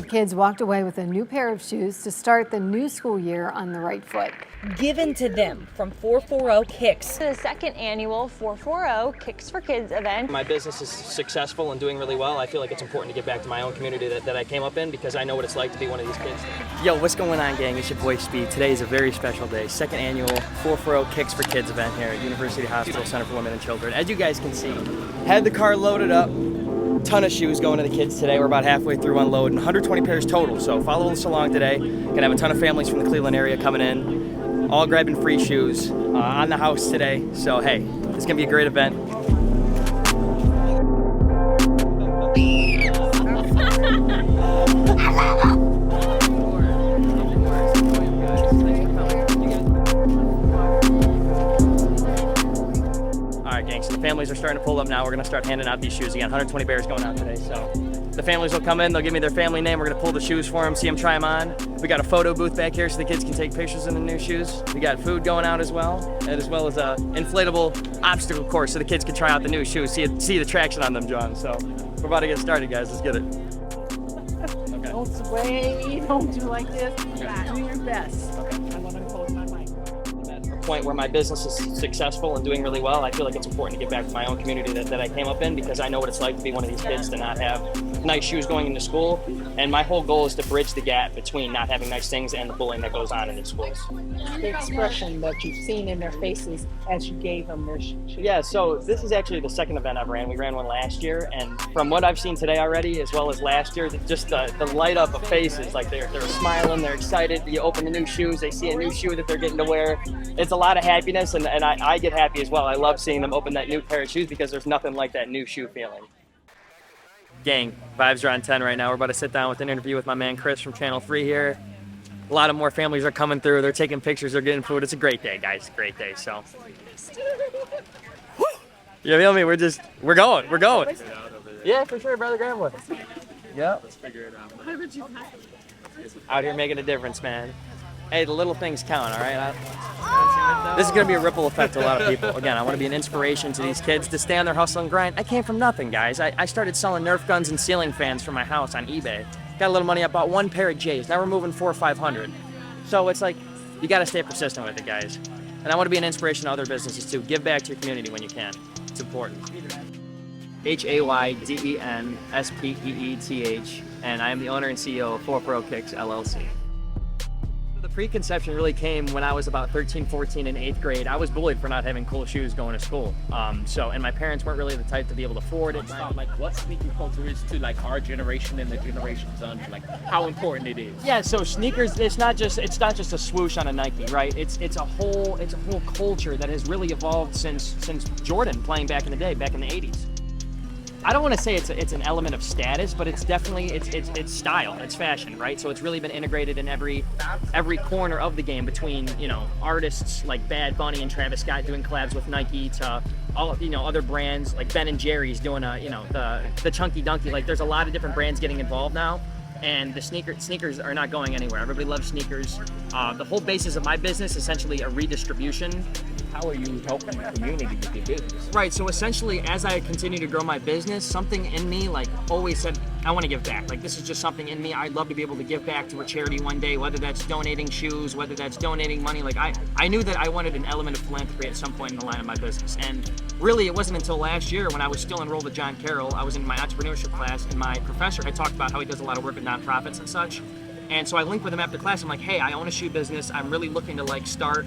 kids walked away with a new pair of shoes to start the new school year on the right foot. Given to them from 440 Kicks. The second annual 440 Kicks for Kids event. My business is successful and doing really well. I feel like it's important to give back to my own community that I came up in because I know what it's like to be one of these kids. Yo, what's going on, gang? It's your boy Speed. Today is a very special day. Second annual 440 Kicks for Kids event here at University Hospital Center for Women and Children. As you guys can see, had the car loaded up. Ton of shoes going to the kids today. We're about halfway through unloading. 120 pairs total. So follow us along today. Gonna have a ton of families from the Cleveland area coming in, all grabbing free shoes on the house today. So hey, it's gonna be a great event. So the families are starting to pull up now. We're going to start handing out these shoes again. 120 bears going out today. So the families will come in. They'll give me their family name. We're going to pull the shoes for them, see them try them on. We got a photo booth back here so the kids can take pictures in the new shoes. We got food going out as well as a inflatable obstacle course so the kids can try out the new shoes, see the traction on them, John. So we're about to get started, guys. Let's get it. Okay. Don't sway. Don't do like this. Okay. Do your best. Okay. I want to close my mic. Point where my business is successful and doing really well, I feel like it's important to give back to my own community that I came up in because I know what it's like to be one of these kids to not have nice shoes going into school. And my whole goal is to bridge the gap between not having nice things and the bullying that goes on in these schools. The expression that you've seen in their faces as you gave them their shoes. Yeah, so this is actually the second event I've ran. We ran one last year, and from what I've seen today already, as well as last year, just the light up of faces, like they're smiling, they're excited. You open the new shoes, they see a new shoe that they're getting to wear. It's a lot of happiness, and I get happy as well. I love seeing them open that new pair of shoes because there's nothing like that new shoe feeling. Gang, vibes are on 10 right now. We're about to sit down with an interview with my man Chris from Channel 3 here. A lot of more families are coming through. They're taking pictures, they're getting food. It's a great day, guys. Great day, so. You feel me? We're going. Yeah, for sure, brother. Grab one. Yep. Let's figure it out. Why would you out here making a difference, man. Hey, the little things count, all right? This is going to be a ripple effect to a lot of people. Again, I want to be an inspiration to these kids to stay on their hustle and grind. I came from nothing, guys. I started selling Nerf guns and ceiling fans from my house on eBay. Got a little money, I bought one pair of J's. Now we're moving 400 or 500. So it's like, you got to stay persistent with it, guys. And I want to be an inspiration to other businesses, too. Give back to your community when you can. It's important. HAYDENSPEETH, and I am the owner and CEO of 440 Kicks, LLC. The preconception really came when I was about 13, 14 in 8th grade. I was bullied for not having cool shoes going to school. And my parents weren't really the type to be able to afford it. Like what sneaker culture is to like our generation and the generations under, like how important it is. Yeah, so sneakers, it's not just a swoosh on a Nike, right? It's a whole culture that has really evolved since Jordan playing back in the day, back in the 80s. I don't want to say it's an element of status, but it's definitely it's style, it's fashion, right? So it's really been integrated in every corner of the game, between artists like Bad Bunny and Travis Scott doing collabs with Nike to all other brands like Ben and Jerry's doing the Chunky Dunky. Like there's a lot of different brands getting involved now, and the sneakers are not going anywhere. Everybody loves sneakers. The whole basis of my business is essentially a redistribution. How are you helping the community with your business? Right, so essentially as I continue to grow my business, something in me like always said, I want to give back. Like this is just something in me. I'd love to be able to give back to a charity one day, whether that's donating shoes, whether that's donating money. Like I knew that I wanted an element of philanthropy at some point in the line of my business. And really it wasn't until last year when I was still enrolled with John Carroll, I was in my entrepreneurship class, and my professor had talked about how he does a lot of work with nonprofits and such. And so I linked with him after class. I'm like, hey, I own a shoe business. I'm really looking to like start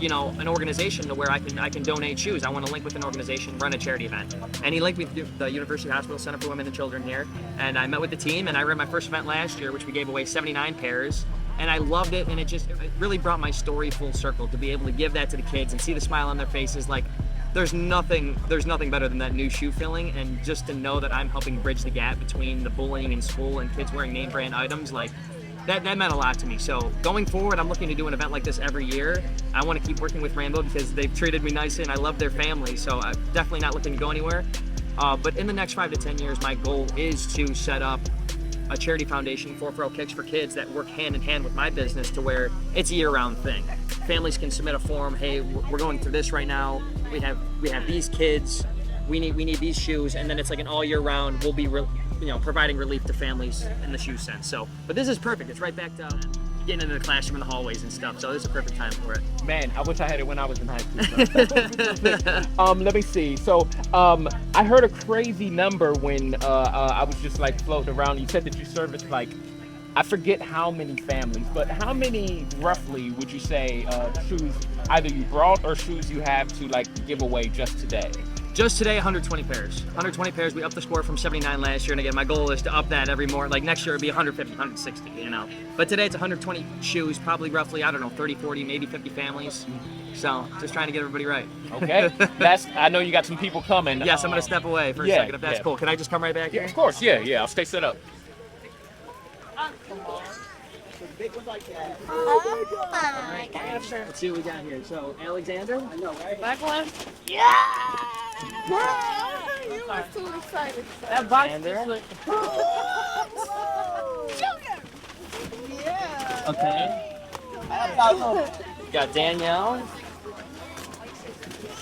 an organization to where I can donate shoes. I want to link with an organization, run a charity event. And he linked me to the University Hospital Center for Women and Children here. And I met with the team, and I ran my first event last year, which we gave away 79 pairs. And I loved it, and it really brought my story full circle to be able to give that to the kids and see the smile on their faces. Like there's nothing better than that new shoe feeling, and just to know that I'm helping bridge the gap between the bullying in school and kids wearing name brand items, like that meant a lot to me. So going forward, I'm looking to do an event like this every year. I want to keep working with Rainbow because they've treated me nicely and I love their family. So I'm definitely not looking to go anywhere. But in the next 5 to 10 years, my goal is to set up a charity foundation, 440 Kicks for Kids, that work hand in hand with my business to where it's a year-round thing. Families can submit a form. Hey, we're going through this right now. We have these kids. We need these shoes, and then it's like an all year round. We'll be providing relief to families in the shoe sense. So, but this is perfect. It's right back to getting into the classroom and the hallways and stuff. So this is a perfect time for it. Man, I wish I had it when I was in high school. Let me see. So, I heard a crazy number when I was just like floating around. You said that you serviced like, I forget how many families, but how many roughly would you say shoes either you brought or shoes you have to like give away just today? Just today, 120 pairs. 120 pairs. We upped the score from 79 last year, and again, my goal is to up that every more. Like next year, it'll be 150, 160, But today, it's 120 shoes, probably roughly, I don't know, 30, 40, maybe 50 families. So, just trying to get everybody right. Okay. I know you got some people coming. Yes, I'm going to step away for a second, if that's cool. Can I just come right back here? Yeah, of course. Yeah. I'll stay set up. Oh my gosh. Let's see what we got here. So, Alexander? I know, right? Back one. Yeah! You were too excited. That box is like... Yeah. Okay. Got Danielle.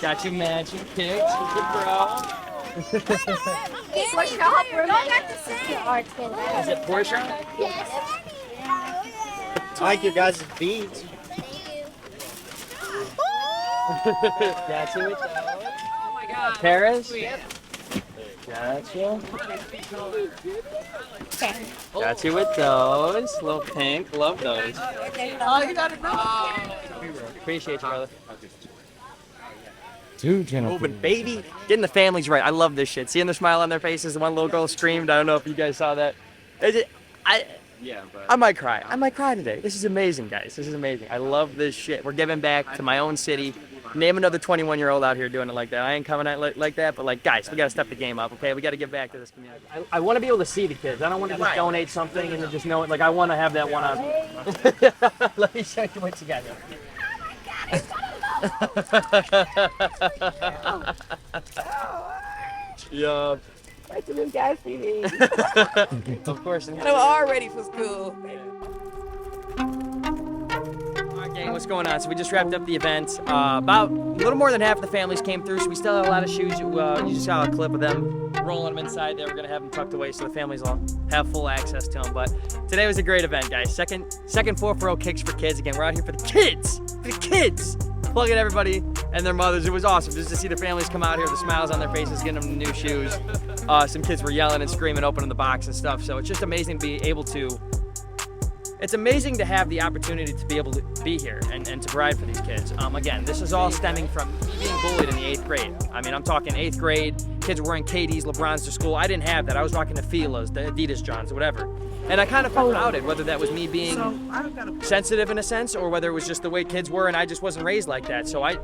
Got you matching kicks. Good bro. What shop we're got to say? Is it Porsche? Yes. I like your guys' beats. Got you with those. Oh my god. Paris? Gotcha. Got you with those. Little pink. Love those. Oh, you got it now. Appreciate you, brother. Dude, gentlemen. Moving, baby. Getting the families right. I love this shit. Seeing the smile on their faces. The one little girl screamed. I don't know if you guys saw that. I might cry. I might cry today. This is amazing, guys. This is amazing. I love this shit. We're giving back to my own city. Name another 21-year-old out here doing it like that. I ain't coming out like that, but like, guys, we got to step the game up, okay? We got to give back to this community. I want to be able to see the kids. I don't want to just donate something and then just know it. Like, I want to have that one on. Let me show you what you got here. Yeah. Wait till this guy see me. Of course. I'm all ready for school. Alright, gang, what's going on? So we just wrapped up the event. About a little more than half of the families came through, so we still have a lot of shoes. You just saw a clip of them rolling them inside there. We're gonna have them tucked away so the families will have full access to them. But today was a great event, guys. Second 4-4-0 kicks for kids. Again, we're out here for the kids. For the kids. Plugging everybody and their mothers. It was awesome just to see the families come out here, the smiles on their faces, getting them new shoes. Some kids were yelling and screaming, opening the box and stuff. So it's just amazing to be able to. It's amazing to have the opportunity to be able to be here and to provide for these kids. Again, this is all stemming from being bullied in the 8th grade. I mean, I'm talking 8th grade, kids were wearing KDs, LeBrons to school. I didn't have that. I was rocking the Fila's, the Adidas Johns, whatever. And I kind of felt outed, whether that was me being sensitive in a sense or whether it was just the way kids were and I just wasn't raised like that. So I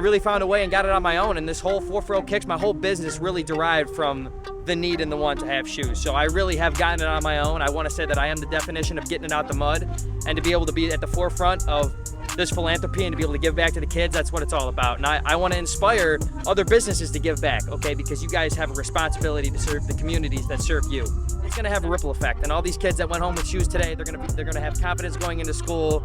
really found a way and got it on my own. And this whole 4-4-0 kicks, my whole business really derived from the need and the want to have shoes. So I really have gotten it on my own. I want to say that I am the definition of getting it out the mud and to be able to be at the forefront of this philanthropy and to be able to give back to the kids. That's what it's all about. And I want to inspire other businesses to give back, okay? Because you guys have a responsibility to serve the communities that serve you. It's going to have a ripple effect. And all these kids that went home with shoes today, they're going to have confidence going into school.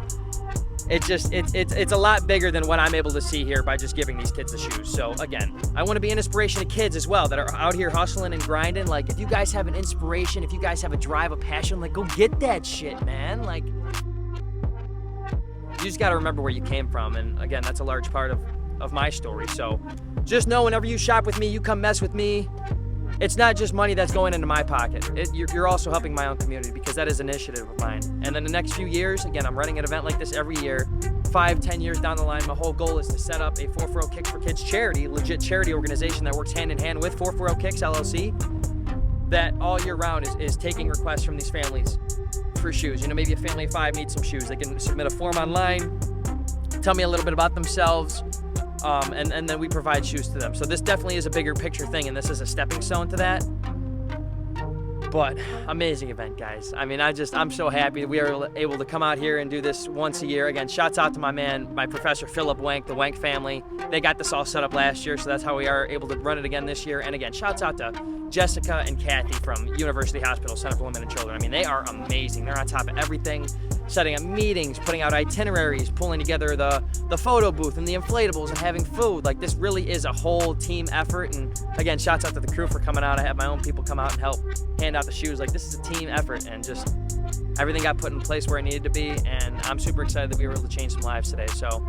It's a lot bigger than what I'm able to see here by just giving these kids the shoes. So again, I want to be an inspiration to kids as well that are out here hustling and grinding. Like, if you guys have an inspiration, if you guys have a drive, a passion, like, go get that shit, man. Like, you just got to remember where you came from. And again, that's a large part of my story. So just know whenever you shop with me, you come mess with me, it's not just money that's going into my pocket. You're also helping my own community because that is an initiative of mine. And then the next few years, again, I'm running an event like this every year. 5-10 years down the line, my whole goal is to set up a 4-4-0 Kicks for Kids charity, legit charity organization that works hand in hand with 4-4-0 Kicks LLC, that all year round is taking requests from these families for shoes. You know, maybe a family of 5 needs some shoes. They can submit a form online, tell me a little bit about themselves, and then we provide shoes to them. So this definitely is a bigger picture thing, and this is a stepping stone to that. But amazing event, guys. I mean, I'm so happy that we are able to come out here and do this once a year. Again, shouts out to my professor, Philip Wank, the Wank family. They got this all set up last year, so that's how we are able to run it again this year. And again, shouts out to Jessica and Kathy from University Hospital Center for Women and Children. I mean, they are amazing. They're on top of everything. setting up meetings, putting out itineraries, pulling together the photo booth and the inflatables and having food. Like, this really is a whole team effort. And again, shouts out to the crew for coming out. I had my own people come out and help hand out the shoes. Like, this is a team effort, and just everything got put in place where it needed to be. And I'm super excited that we were able to change some lives today. So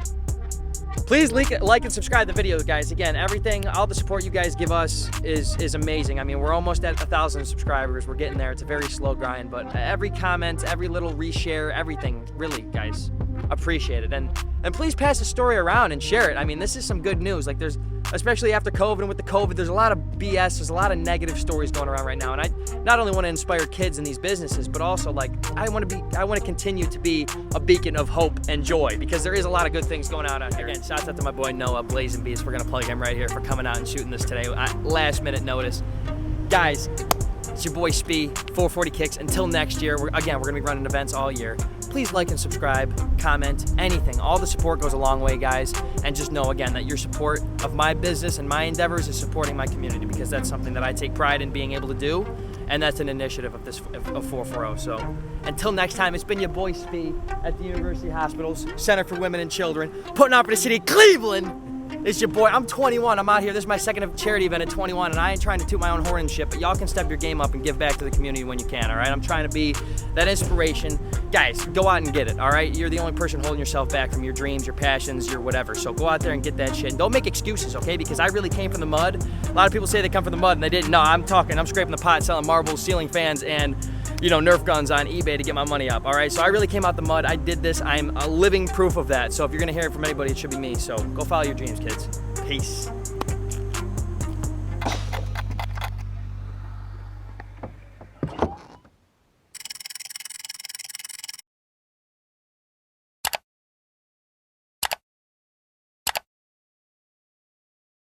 please like and subscribe to the video, guys. Again, everything, all the support you guys give us is amazing. I mean, we're almost at 1,000 subscribers. We're getting there. It's a very slow grind, but every comment, every little reshare, everything, really, guys, appreciate it. And please pass the story around and share it. I mean, this is some good news. Like, there's, especially after COVID and with the COVID, there's a lot of BS, there's a lot of negative stories going around right now. And I not only want to inspire kids in these businesses, but also, like, I want to continue to be a beacon of hope and joy, because there is a lot of good things going on out here. Again, shouts out to my boy Noah, Blazing Beats. We're gonna plug him right here for coming out and shooting this today at last minute notice. Guys, it's your boy Spee, 440 Kicks. Until next year, we're gonna be running events all year. Please like and subscribe, comment, anything. All the support goes a long way, guys. And just know, again, that your support of my business and my endeavors is supporting my community, because that's something that I take pride in being able to do. And that's an initiative of 440. So until next time, it's been your boy Spee at the University Hospitals Center for Women and Children, putting on for the city of Cleveland. It's your boy. I'm 21. I'm out here. This is my second charity event at 21, and I ain't trying to toot my own horn and shit, but y'all can step your game up and give back to the community when you can, all right? I'm trying to be that inspiration. Guys, go out and get it, all right? You're the only person holding yourself back from your dreams, your passions, your whatever. So go out there and get that shit. And don't make excuses, okay? Because I really came from the mud. A lot of people say they come from the mud, and they didn't. No, I'm scraping the pot, selling marbles, ceiling fans, and Nerf guns on eBay to get my money up, all right? So I really came out the mud. I did this. I'm a living proof of that. So if you're gonna hear it from anybody, it should be me. So go follow your dreams, kids. Peace.